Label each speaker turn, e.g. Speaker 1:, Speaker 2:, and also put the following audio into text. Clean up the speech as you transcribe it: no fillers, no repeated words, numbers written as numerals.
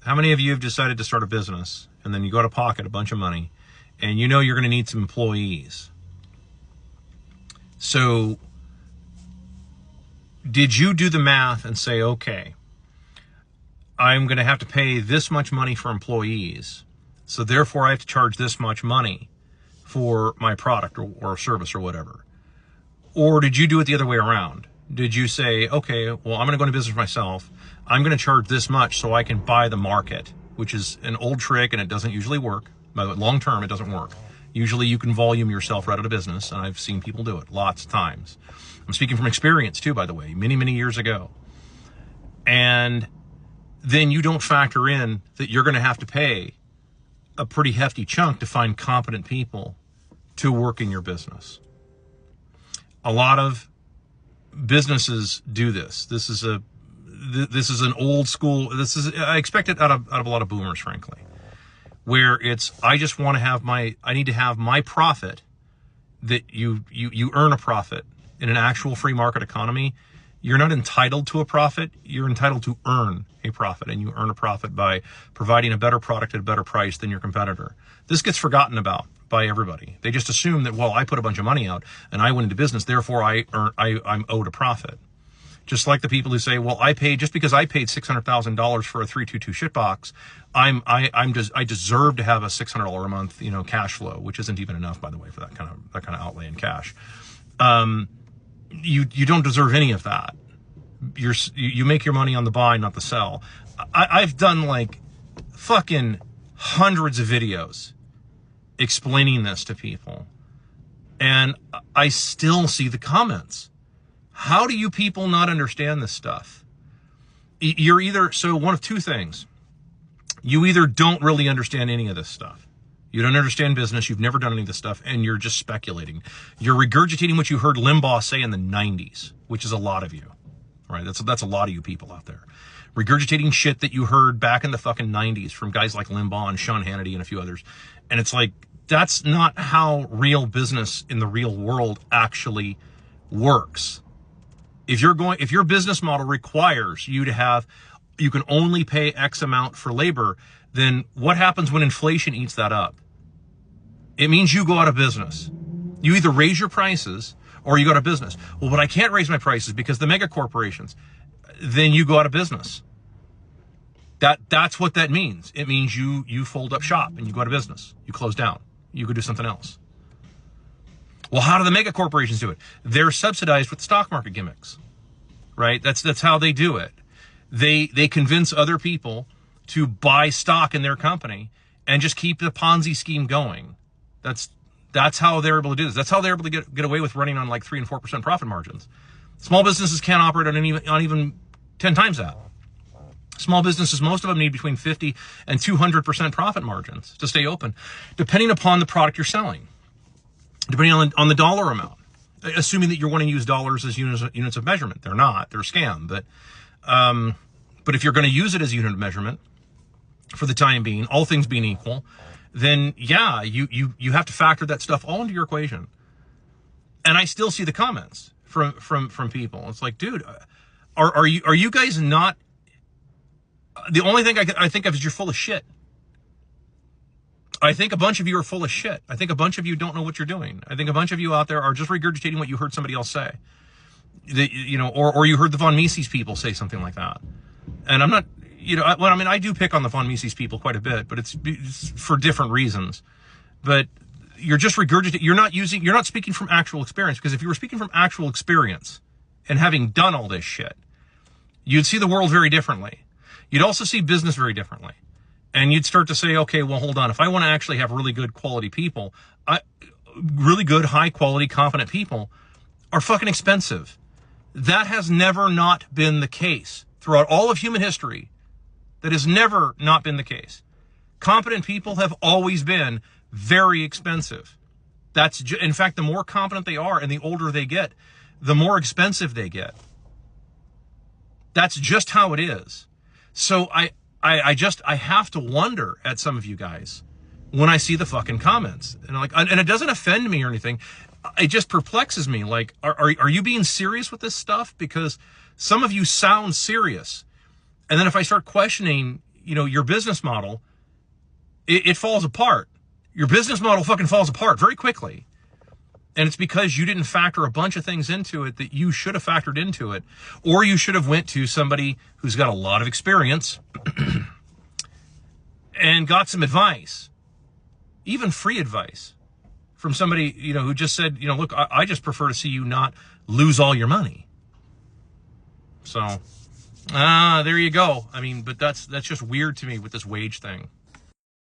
Speaker 1: How many of you have decided to start a business and then you go to pocket a bunch of money and you know you're going to need some employees? So did you do the math and say, okay, I'm going to have to pay this much money for employees, so therefore I have to charge this much money for my product or service or whatever? Or did you do it the other way around? Did you say, okay, well, I'm going to go into business myself. I'm going to charge this much so I can buy the market, which is an old trick and it doesn't usually work. By the way, long term, it doesn't work. Usually you can volume yourself right out of business, and I've seen people do it lots of times. I'm speaking from experience too, by the way, many, many years ago. And then you don't factor in that you're going to have to pay a pretty hefty chunk to find competent people to work in your business. A lot of businesses do this. This is an old school. I expect it out of a lot of boomers, frankly, where it's, I just want to have I need to have my profit, that you earn a profit in an actual free market economy. You're not entitled to a profit. You're entitled to earn a profit, and you earn a profit by providing a better product at a better price than your competitor. This gets forgotten about by everybody. They just assume that, well, I put a bunch of money out and I went into business, therefore I'm owed a profit. Just like the people who say, well, just because I paid $600,000 for a 322 shitbox, I deserve to have a $600 a month, cash flow, which isn't even enough, by the way, for that kind of outlay in cash. You don't deserve any of that. You make your money on the buy, not the sell. I've done like fucking hundreds of videos explaining this to people, and I still see the comments. How do you people not understand this stuff? You're either, so one of two things. You either don't really understand any of this stuff. You don't understand business. You've never done any of this stuff, and you're just speculating. You're regurgitating what you heard Limbaugh say in the 90s, which is a lot of you, right? That's a lot of you people out there. Regurgitating shit that you heard back in the fucking 90s from guys like Limbaugh and Sean Hannity and a few others. And it's like, that's not how real business in the real world actually works. If your business model requires you can only pay X amount for labor, then what happens when inflation eats that up? It means you go out of business. You either raise your prices or you go out of business. Well, but I can't raise my prices because the mega corporations. Then you go out of business. That's what that means. It means you fold up shop and you go out of business. You close down. You go do something else. Well, how do the mega corporations do it? They're subsidized with stock market gimmicks, right? That's how they do it. They convince other people to buy stock in their company and just keep the Ponzi scheme going. That's how they're able to do this. That's how they're able to get away with running on like 3 and 4% profit margins. Small businesses can't operate on even 10 times that. Small businesses, most of them need between 50 and 200% profit margins to stay open, depending upon the product you're selling, depending on the dollar amount, assuming that you're wanting to use dollars as units of measurement. They're not. They're a scam. But if you're going to use it as a unit of measurement for the time being, all things being equal, then yeah, you have to factor that stuff all into your equation. And I still see the comments from people. It's like, dude, are you guys not? The only thing I think of is you're full of shit. I think a bunch of you are full of shit. I think a bunch of you don't know what you're doing. I think a bunch of you out there are just regurgitating what you heard somebody else say. Or you heard the Von Mises people say something like that. And I'm not, I do pick on the Von Mises people quite a bit, but it's for different reasons. But you're just regurgitating. You're not speaking from actual experience, because if you were speaking from actual experience and having done all this shit, you'd see the world very differently. You'd also see business very differently. And you'd start to say, okay, well, hold on. If I want to actually have really good quality people, really good, high quality, confident people are fucking expensive. That has never not been the case throughout all of human history. That has never not been the case. Competent people have always been very expensive. In fact, the more competent they are and the older they get, the more expensive they get. That's just how it is. So I have to wonder at some of you guys when I see the fucking comments, and it doesn't offend me or anything. It just perplexes me. Like, are you being serious with this stuff? Because some of you sound serious. And then if I start questioning your business model, it falls apart. Your business model fucking falls apart very quickly. And it's because you didn't factor a bunch of things into it that you should have factored into it. Or you should have went to somebody who's got a lot of experience and got some advice, even free advice from somebody, who just said, look, I just prefer to see you not lose all your money. So, there you go. I mean, but that's just weird to me with this wage thing.